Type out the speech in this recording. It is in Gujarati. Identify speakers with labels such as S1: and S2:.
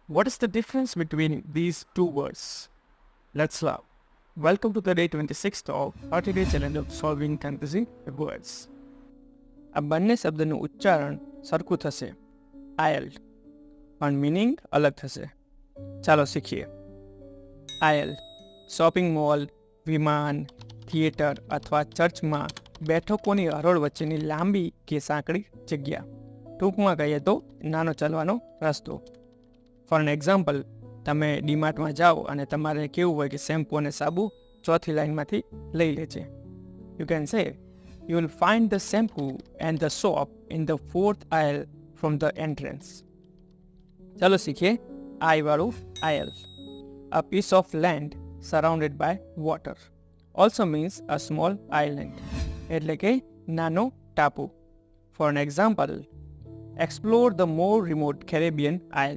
S1: What is the difference between these two words? Let's learn. Welcome to the day 26th of 30-day challenge of solving fantasy words. આ બંને શબ્દનું ઉચ્ચારણ સરખું થશે, આયલ્ડ, પણ મિનિંગ અલગ થશે. ચાલો શીખીએ. આયલ્ડ શોપિંગ મોલ, વિમાન, થિયેટર અથવા ચર્ચમાં બેઠકોની હરોળ વચ્ચેની લાંબી કે સાંકડી જગ્યા. ટૂંકમાં કહીએ તો નાનો ચાલવાનો રસ્તો. ફોર એન એક્ઝામ્પલ, તમે ડીમાર્ટમાં જાઓ અને તમારે કેવું હોય કે શેમ્પૂ અને સાબુ ચોથી લાઇનમાંથી લઈ લેજે. You can say you will find the shampoo and the soap in the fourth aisle from the entrance. ચલો શીખીએ I વાળું aisle. A piece of land surrounded by water also means a small island, એટલે કે નાનો ટાપુ. For an example, explore the more remote Caribbean isle.